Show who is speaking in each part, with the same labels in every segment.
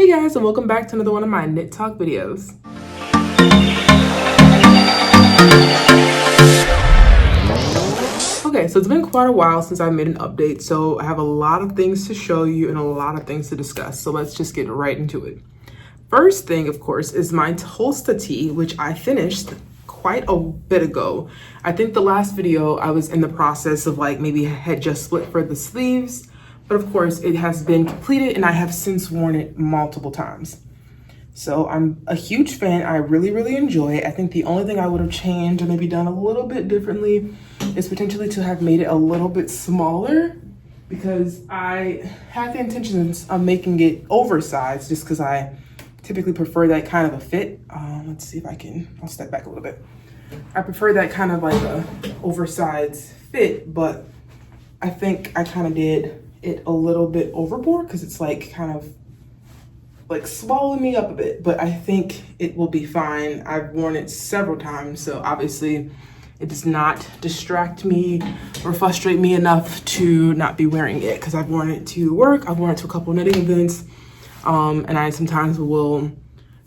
Speaker 1: Hey guys, and welcome back to another one of my knit talk videos. Okay, so it's been quite a while since I made an update, so I have a lot of things to show you and a lot of things to discuss, so let's just get right into it. First thing, of course, is my Tolsta Tee, which I finished quite a bit ago. I think the last video I was in the process of maybe I had just split for the sleeves, but of course it has been completed and I have since worn it multiple times. So I'm a huge fan. I really enjoy it. I think the only thing I would have changed or maybe done a little bit differently is potentially to have made it a little bit smaller, because I had the intentions of making it oversized just because I typically prefer that kind of a fit. Let's see if I'll step back a little bit. I prefer that kind of like a oversized fit, but I think I kind of did it a little bit overboard because it's kind of swallowing me up a bit, but I think it will be fine. I've worn it several times, so obviously it does not distract me or frustrate me enough to not be wearing it, because I've worn it to work, I've worn it to a couple knitting events, and I sometimes will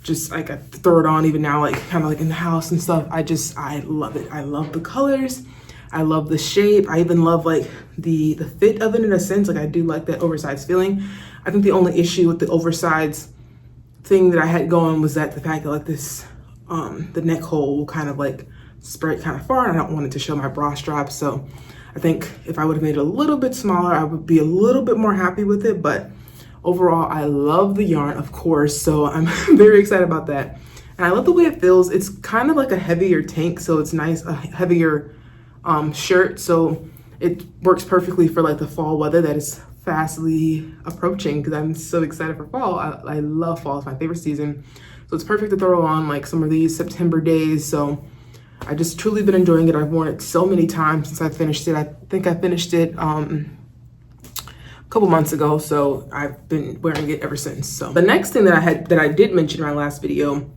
Speaker 1: just I throw it on even now, kind of in the house and stuff. I love it. I love the colors. I love the shape. I even love the fit of it in a sense. I do like that oversized feeling. I think the only issue with the oversized thing that I had going was that the fact that this, the neck hole will kind of spread kind of far, and I don't want it to show my bra strap. So I think if I would have made it a little bit smaller, I would be a little bit more happy with it. But overall, I love the yarn, of course. So I'm very excited about that. And I love the way it feels. It's kind of like a heavier tank, so it's nice, a heavier shirt, so it works perfectly for the fall weather that is fastly approaching, because I'm so excited for fall. I love fall. It's my favorite season, so it's perfect to throw on some of these September days. So I just truly been enjoying it. I've worn it so many times since I finished it. I think I finished it a couple months ago, so I've been wearing it ever since. So the next thing that I did mention in my last video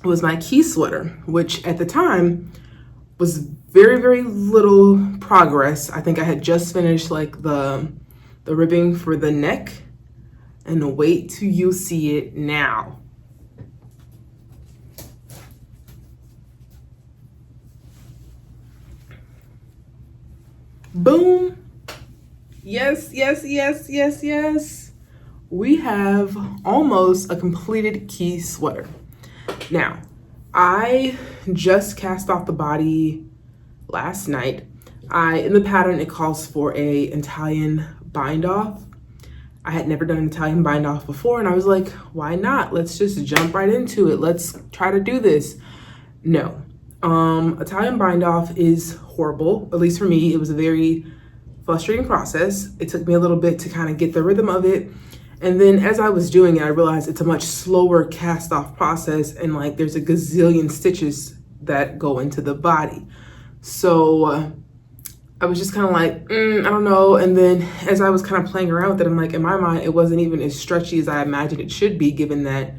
Speaker 1: was my key sweater, which at the time was very little progress. I think I had just finished the ribbing for the neck, and wait till you see it now. Boom. Yes. We have almost a completed key sweater. Now, I just cast off the body last night. In the pattern, it calls for a Italian bind off. I had never done an Italian bind off before, and I was like, why not? Let's just jump right into it. Let's try to do this. No, Italian bind off is horrible. At least for me, it was a very frustrating process. It took me a little bit to kind of get the rhythm of it. And then as I was doing it, I realized it's a much slower cast off process, and there's a gazillion stitches that go into the body. So I was just kind of I don't know. And then as I was kind of playing around with it, I'm in my mind, it wasn't even as stretchy as I imagined it should be, given that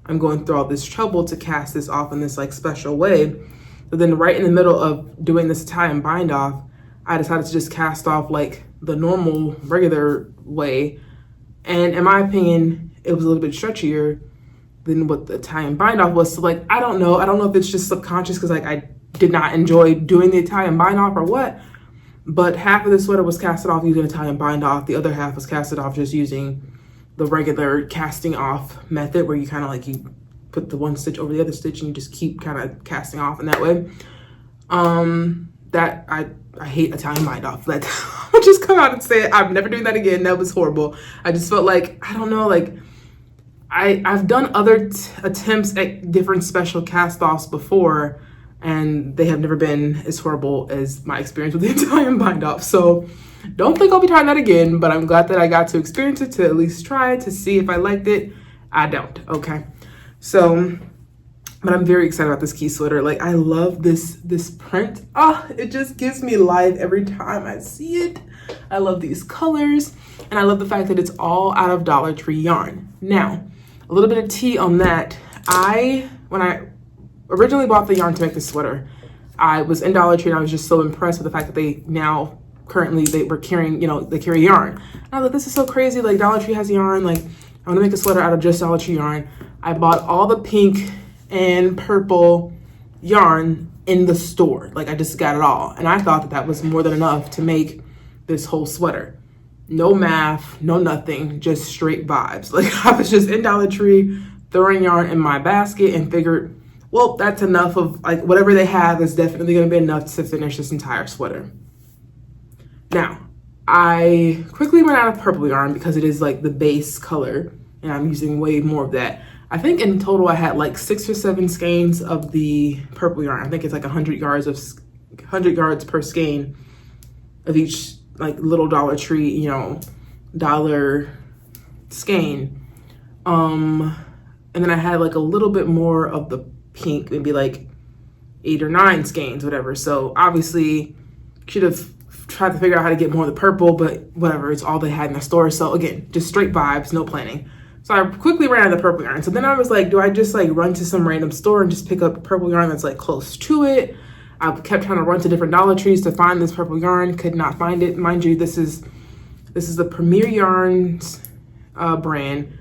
Speaker 1: I'm going through all this trouble to cast this off in this special way. So then right in the middle of doing this Italian bind off, I decided to just cast off the normal regular way. And in my opinion, it was a little bit stretchier than what the Italian bind off was. So I don't know if it's just subconscious because I did not enjoy doing the Italian bind off or what, but half of the sweater was casted off using Italian bind off. The other half was casted off just using the regular casting off method, where you kind of you put the one stitch over the other stitch and you just keep kind of casting off in that way. That I hate Italian bind off. I'll just come out and say it. I'm never doing that again. That was horrible. I just felt I don't know, I've done other attempts at different special cast-offs before, and they have never been as horrible as my experience with the Italian bind off. So don't think I'll be trying that again, but I'm glad that I got to experience it, to at least try it, to see if I liked it. I don't, okay? So, but I'm very excited about this key sweater. I love this print. It just gives me life every time I see it. I love these colors, and I love the fact that it's all out of Dollar Tree yarn. Now, a little bit of tea on that. When I originally bought the yarn to make this sweater, I was in Dollar Tree, and I was just so impressed with the fact that they now currently they were carrying, they carry yarn. And I was like, this is so crazy. Dollar Tree has yarn. I want to make a sweater out of just Dollar Tree yarn. I bought all the pink and purple yarn in the store. Like I just got it all. And I thought that that was more than enough to make this whole sweater. No math, no nothing, just straight vibes. Like I was just in Dollar Tree throwing yarn in my basket and figured, well, that's enough of like whatever they have is definitely going to be enough to finish this entire sweater. Now, I quickly ran out of purple yarn because it is like the base color and I'm using way more of that. I think in total I had like 6 or 7 skeins of the purple yarn. I think it's like 100 yards per skein of each like little Dollar Tree, you know, dollar skein. And then I had like a little bit more of the pink, maybe like 8 or 9 skeins, whatever. So obviously should have tried to figure out how to get more of the purple, but whatever, it's all they had in the store. So again, just straight vibes, no planning. So I quickly ran out of the purple yarn. So then I was like, do I just like run to some random store and just pick up purple yarn that's like close to it? I kept trying to run to different Dollar Trees to find this purple yarn, could not find it. Mind you, this is the Premier Yarns brand.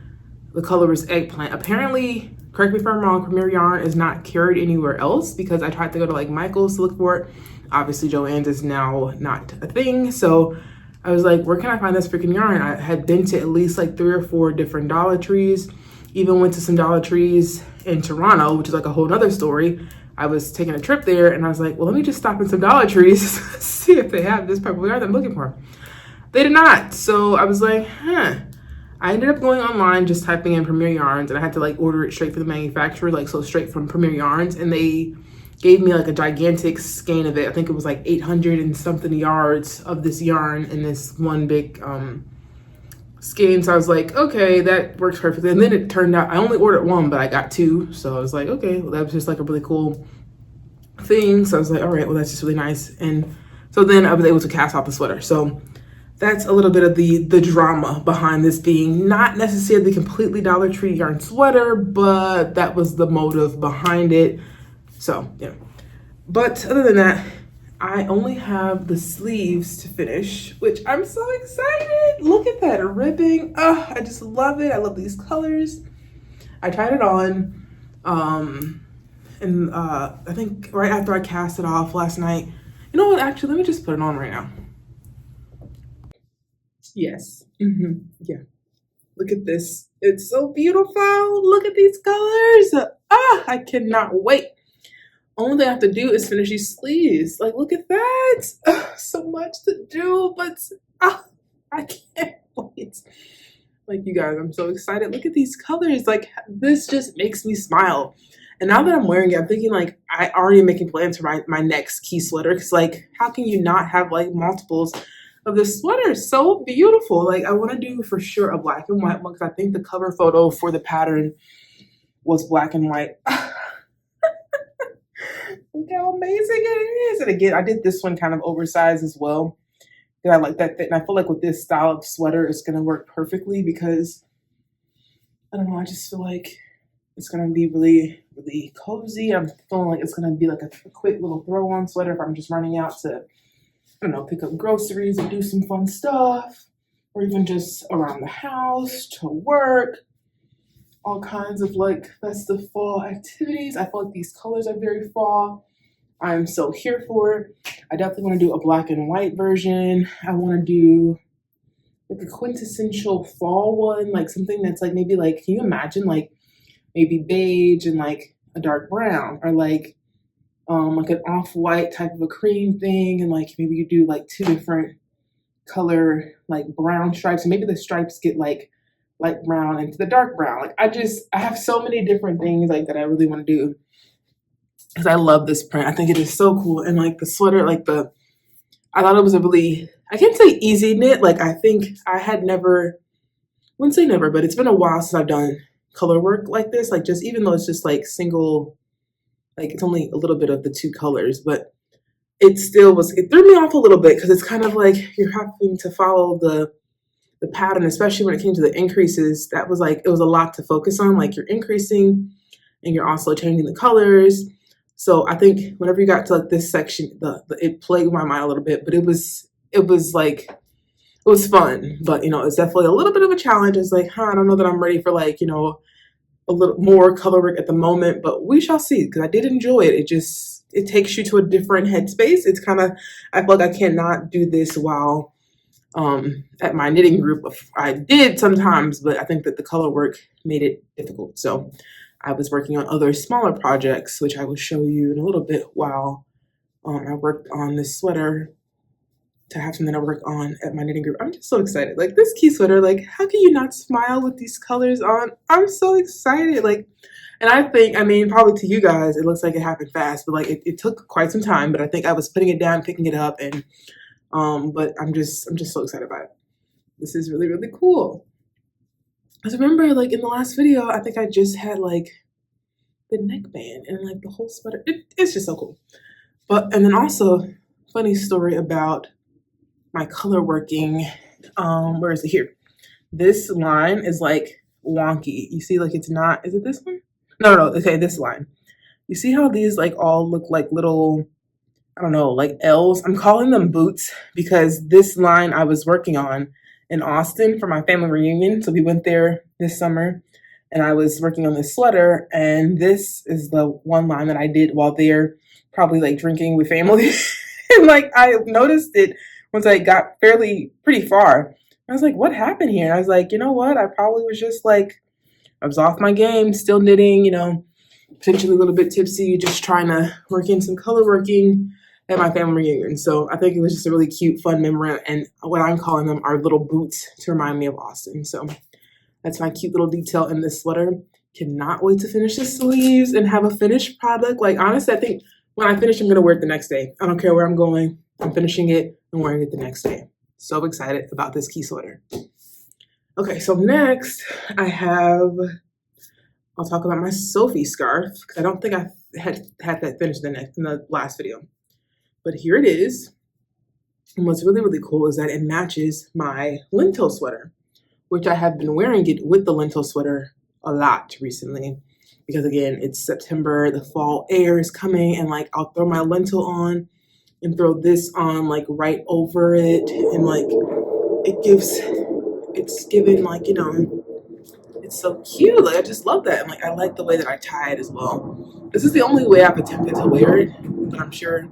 Speaker 1: The color is eggplant. Apparently, correct me if I'm wrong, Premier Yarn is not carried anywhere else because I tried to go to like Michael's to look for it. Obviously, Joann's is now not a thing. So I was like, where can I find this freaking yarn? I had been to at least like 3 or 4 different Dollar Trees. Even went to some Dollar Trees in Toronto, which is like a whole nother story. I was taking a trip there and I was like, well, let me just stop in some Dollar Trees, see if they have this purple yarn that I'm looking for. They did not. So I was like, I ended up going online, just typing in Premier Yarns, and I had to like order it straight from the manufacturer, like so straight from Premier Yarns. And they gave me like a gigantic skein of it. I think it was like 800 and something yards of this yarn in this one big skein. So I was like, okay, that works perfectly. And then it turned out I only ordered 1, but I got 2. So I was like, okay, well, that was just like a really cool thing. So I was like, all right, well, that's just really nice. And so then I was able to cast out the sweater. So that's a little bit of the drama behind this being not necessarily completely Dollar Tree yarn sweater, but that was the motive behind it. So yeah, but other than that, I only have the sleeves to finish, which I'm so excited. Look at that ribbing. Oh, I just love it. I love these colors. I tried it on, and I think right after I cast it off last night. You know what? Actually, let me just put it on right now. Yes. Yeah. Look at this. It's so beautiful. Look at these colors. I cannot wait. Only thing I have to do is finish these sleeves. Like, look at that. So much to do, but I can't wait. Like, you guys, I'm so excited. Look at these colors. Like, this just makes me smile. And now that I'm wearing it, I'm thinking, like, I already am making plans for my next key sweater. Because, like, how can you not have, like, multiples of this sweater? It's so beautiful. Like, I want to do for sure a black and white one because I think the cover photo for the pattern was black and white. Look how amazing it is. And again, I did this one kind of oversized as well. And I like that fit. And I feel like with this style of sweater, it's going to work perfectly because, I don't know, I just feel like it's going to be really, really cozy. I'm feeling like it's going to be like a quick little throw-on sweater if I'm just running out to, I don't know, pick up groceries and do some fun stuff. Or even just around the house, to work. All kinds of like festive fall activities. I feel like these colors are very fall. I'm so here for it. I definitely want to do a black and white version. I want to do like a quintessential fall one, like something that's like maybe like, can you imagine like maybe beige and like a dark brown, or like an off-white type of a cream thing, and like maybe you do like 2 different color like brown stripes, and maybe the stripes get like light brown into the dark brown. Like I have so many different things like that I really want to do because I love this print. I think it is so cool. And like the sweater, like I thought it was a really, I can't say easy knit. Like I think I had never, wouldn't say never, but it's been a while since I've done color work like this. Like just, even though it's just like single, like it's only a little bit of the 2 colors, but it still was, it threw me off a little bit because it's kind of like you're having to follow the pattern, especially when it came to the increases. That was like, it was a lot to focus on. Like you're increasing and you're also changing the colors. So I think whenever you got to like this section, it plagued my mind a little bit, but it was like it was fun, but it's definitely a little bit of a challenge. It's like, I don't know that I'm ready for like, a little more color work at the moment, but we shall see, because I did enjoy it. It takes you to a different headspace. It's kind of, I feel like I cannot do this while at my knitting group. I did sometimes, but I think that the color work made it difficult. So I was working on other smaller projects, which I will show you in a little bit, while I worked on this sweater to have something to work on at my knitting group. I'm just so excited. Like, this key sweater, like, how can you not smile with these colors on? I'm so excited. Like, and I think, I mean, probably to you guys, it looks like it happened fast, but like it took quite some time. But I think I was putting it down, picking it up, and but I'm just so excited about it. This is really, really cool. I remember, like, in the last video, I think I just had like the neckband and like the whole sweater. It's just so cool. And then also, funny story about my color working. Where is it? Here. This line is like wonky. You see, like, it's not, is it this one? No, okay, this line. You see how these like all look like little, I don't know, like L's? I'm calling them boots because this line I was working on in Austin for my family reunion. So we went there this summer and I was working on this sweater, and this is the one line that I did while there, probably like drinking with family. And like, I noticed it once I got pretty far. I was like, what happened here? And I was like, you know what? I probably was just like, I was off my game, still knitting, potentially a little bit tipsy, just trying to work in some color working at my family reunion. So I think it was just a really cute, fun memory. And what I'm calling them are little boots to remind me of Austin. So that's my cute little detail in this sweater. Cannot wait to finish the sleeves and have a finished product. Like, honestly, I think when I finish, I'm going to wear it the next day. I don't care where I'm going. I'm finishing it and wearing it the next day. So excited about this key sweater. Okay, so next I'll talk about my Sophie scarf, because I don't think I had that finished in the last video. But here it is. And what's really, really cool is that it matches my lentil sweater, which I have been wearing it with the lentil sweater a lot recently. Because again, it's September, the fall air is coming, and like I'll throw my lentil on and throw this on like right over it, and like it's giving like, it's so cute. Like, I just love that. And like, I like the way that I tie it as well. This is the only way I've attempted to wear it, but I'm sure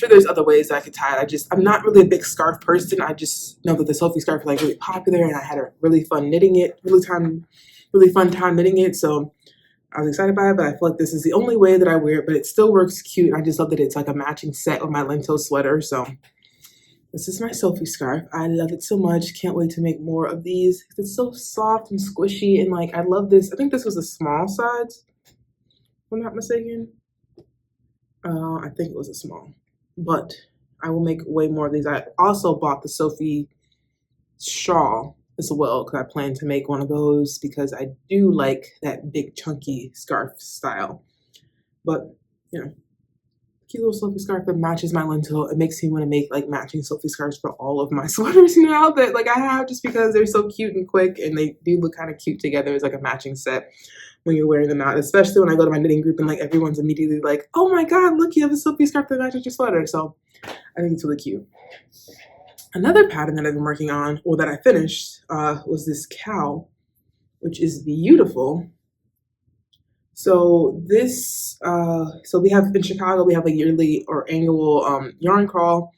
Speaker 1: there's other ways that I could tie it. I'm not really a big scarf person. I just know that the Sophie scarf is like really popular, and I had a really fun knitting it, really fun time knitting it. So I was excited about it, but I feel like this is the only way that I wear it, but it still works cute. I just love that it's like a matching set with my lentil sweater. So this is my Sophie scarf. I love it so much. Can't wait to make more of these. It's so soft and squishy, and like, I love this. I think this was a small size, if I'm not mistaken. I think it was a small, but I will make way more of these. I also bought the Sophie shawl as well, because I plan to make one of those, because I do like that big chunky scarf style. But cute little Sophie scarf that matches my lentil. It makes me want to make like matching Sophie scarves for all of my sweaters now that like I have, just because they're so cute and quick, and they do look kind of cute together as like a matching set when you're wearing them out, especially when I go to my knitting group and like everyone's immediately like, oh my god, look, you have a Sophie scarf that matches your sweater. So I think it's really cute. Another pattern that I've been working on, or that I finished, was this cow, which is beautiful. So this, so we have in Chicago, we have a yearly or annual yarn crawl,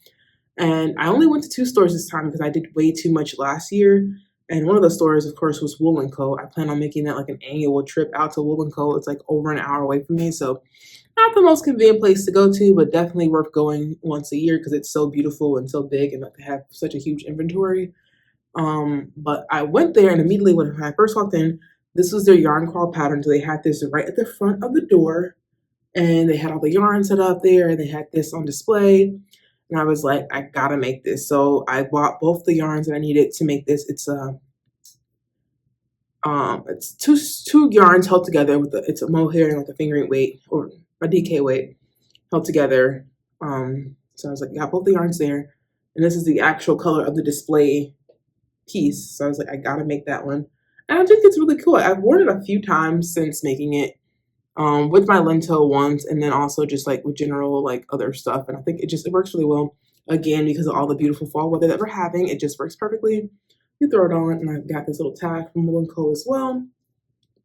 Speaker 1: and I only went to 2 stores this time because I did way too much last year. And one of the stores, of course, was Wool & Co. I plan on making that like an annual trip out to Wool & Co. It's like over an hour away from me, so not the most convenient place to go to, but definitely worth going once a year because it's so beautiful and so big, and like they have such a huge inventory. But I went there, and immediately when I first walked in, this was their yarn crawl pattern. So they had this right at the front of the door, and they had all the yarn set up there, and they had this on display. And I was like, I gotta make this. So I bought both the yarns that I needed to make this. It's two yarns held together with it's a mohair and like a fingering weight or a DK weight held together. So I was like, I got both the yarns there, and this is the actual color of the display piece. So I was like, I gotta make that one. And I think it's really cool. I've worn it a few times since making it, with my lentil ones, and then also just like with general like other stuff. And I think it works really well. Again, because of all the beautiful fall weather that we're having, it just works perfectly. You throw it on, and I've got this little tag from Wool & Co as well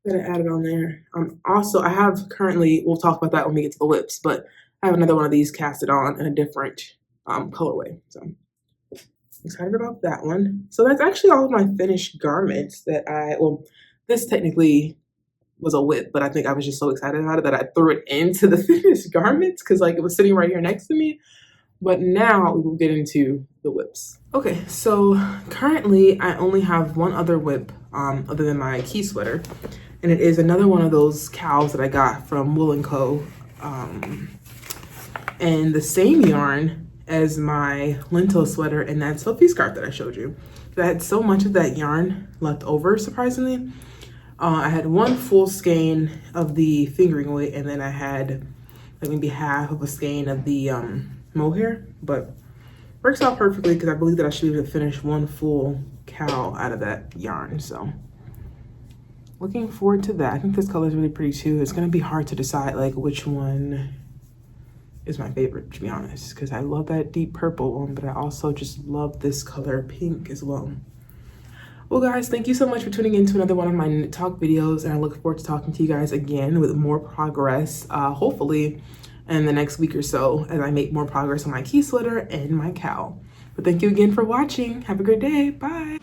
Speaker 1: that I added on there. Also, I have currently, we'll talk about that when we get to the lips, but I have another one of these casted on in a different colorway. So I'm excited about that one. So that's actually all of my finished garments that this technically was a whip, but I think I was just so excited about it that I threw it into the finished garments because like it was sitting right here next to me. But now we will get into the whips. Okay, so currently I only have one other whip other than my key sweater, and it is another one of those cows that I got from Wool & Co. And the same yarn as my lentil sweater and that Sophie scarf that I showed you. I had so much of that yarn left over, surprisingly. I had one full skein of the fingering weight, and then I had like maybe half of a skein of the mohair, but works out perfectly because I believe that I should be able to finish one full cowl out of that yarn. So looking forward to that. I think this color is really pretty too. It's gonna be hard to decide like which one is my favorite, to be honest, because I love that deep purple one, but I also just love this color pink as well. Well guys, thank you so much for tuning in to another one of my knit talk videos, and I look forward to talking to you guys again with more progress, hopefully in the next week or so, as I make more progress on my key sweater and my cowl. But thank you again for watching. Have a great day. Bye.